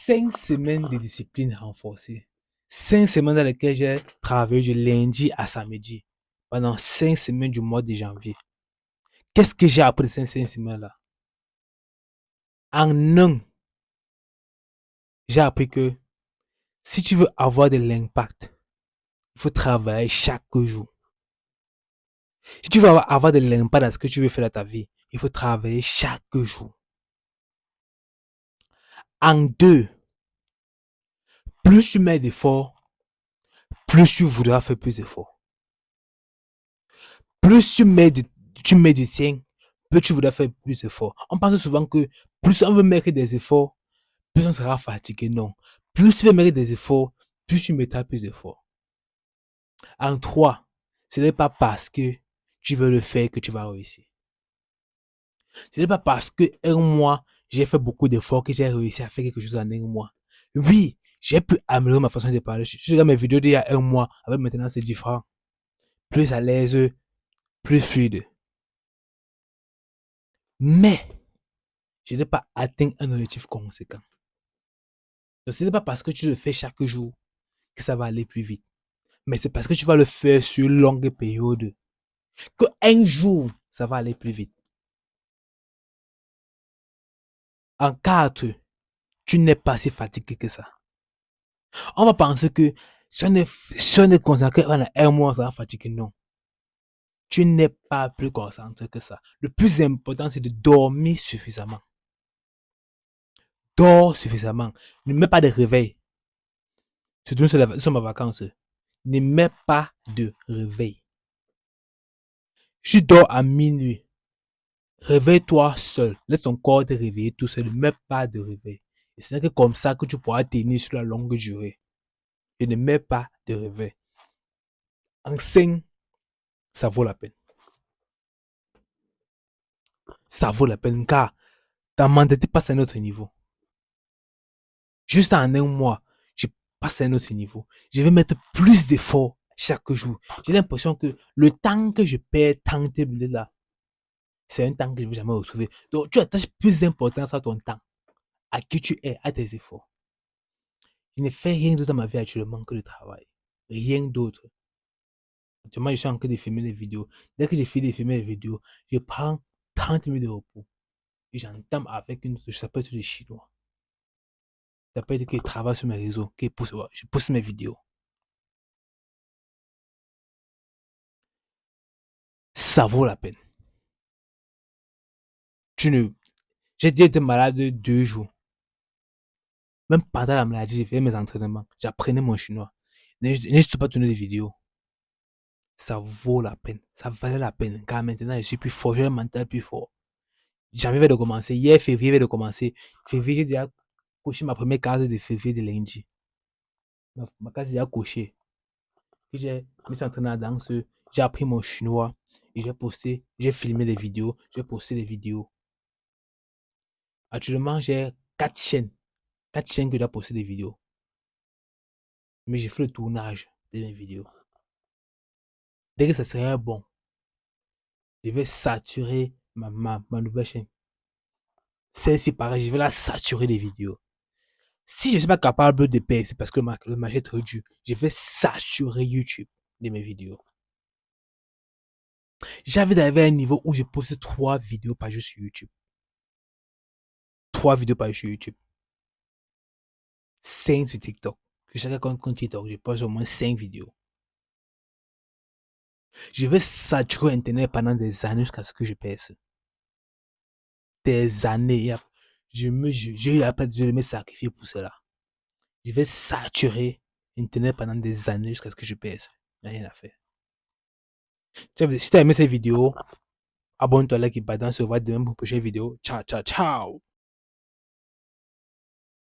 5 semaines de discipline renforcée. 5 semaines dans lesquelles j'ai travaillé du lundi à samedi. Pendant 5 semaines du mois de janvier. Qu'est-ce que j'ai appris de ces 5 semaines-là? En un, j'ai appris que si tu veux avoir de l'impact, il faut travailler chaque jour. Si tu veux avoir de l'impact dans ce que tu veux faire dans ta vie, il faut travailler chaque jour. En deux, plus tu mets d'efforts, plus tu voudras faire plus d'efforts. Plus tu mets du tien, plus tu voudras faire plus d'efforts. On pense souvent que plus on veut mettre des efforts, plus on sera fatigué. Non. Plus tu veux mettre des efforts, plus tu mettras plus d'efforts. En trois, ce n'est pas parce que tu veux le faire que tu vas réussir. Ce n'est pas parce que un mois, j'ai fait beaucoup d'efforts que j'ai réussi à faire quelque chose en un mois. Oui, j'ai pu améliorer ma façon de parler. Je regarde mes vidéos d'il y a un mois, avec maintenant c'est différent. Plus à l'aise, plus fluide. Mais, je n'ai pas atteint un objectif conséquent. Donc, ce n'est pas parce que tu le fais chaque jour que ça va aller plus vite. Mais c'est parce que tu vas le faire sur une longue période que un jour, ça va aller plus vite. En 4, tu n'es pas si fatigué que ça. On va penser que si on est concentré pendant un mois, ça va fatiguer. Non. Tu n'es pas plus concentré que ça. Le plus important, c'est de dormir suffisamment. Dors suffisamment. Ne mets pas de réveil. Surtout sur ma vacances. Ne mets pas de réveil. Tu dors à minuit. Réveille-toi seul. Laisse ton corps te réveiller tout seul. Ne mets pas de réveil. Et ce n'est que comme ça que tu pourras tenir sur la longue durée. Et ne mets pas de réveil. En 5, ça vaut la peine. Ça vaut la peine car ta mentalité passe à un autre niveau. Juste en un mois, je passe à un autre niveau. Je vais mettre plus d'efforts chaque jour. J'ai l'impression que le temps que je perds tant de là, c'est un temps que je ne vais jamais retrouver. Donc, tu attaches plus d'importance à ton temps, à qui tu es, à tes efforts. Je ne fais rien d'autre dans ma vie actuellement que le travail. Rien d'autre. Actuellement, je suis en train de filmer les vidéos. Dès que j'ai fini de filmer les vidéos, je prends 30 minutes de repos. Et j'entame avec une autre, ça peut être le chinois. Ça peut être qu'il travaille sur mes réseaux, je pousse mes vidéos. Ça vaut la peine. J'ai déjà été malade 2 jours. Même pendant la maladie, j'ai fait mes entraînements. J'apprenais mon chinois. N'hésite pas à tourner des vidéos. Ça vaut la peine. Ça valait la peine. Car maintenant, je suis plus fort. J'ai un mental plus fort. Janvier vient de commencer. Hier, février vient de commencer. Février, j'ai déjà coché ma première case de février de lundi. Ma case est déjà cochée. Puis j'ai mis entraîné à danse. J'ai appris mon chinois. Et j'ai filmé des vidéos. J'ai posté des vidéos. Actuellement, j'ai 4 chaînes. 4 chaînes que je dois poster des vidéos. Mais j'ai fait le tournage de mes vidéos. Dès que ça serait bon, je vais saturer ma nouvelle chaîne. Celle-ci, pareil, je vais la saturer des vidéos. Si je ne suis pas capable de payer, c'est parce que le marché est trop dur. Je vais saturer YouTube de mes vidéos. J'avais d'arriver à un niveau où je poste 3 vidéos par jour sur YouTube. 3 vidéos par jour sur YouTube. 5 sur TikTok. Sur chaque compte TikTok, je poste au moins 5 vidéos. Je vais saturer Internet pendant des années jusqu'à ce que je pèse. Des années. Je vais me sacrifier pour cela. Je vais saturer Internet pendant des années jusqu'à ce que je pèse. Rien à faire. Si tu as aimé cette vidéo, abonne-toi, like et partage. On se voit demain pour une prochaine vidéo. Ciao, ciao, ciao.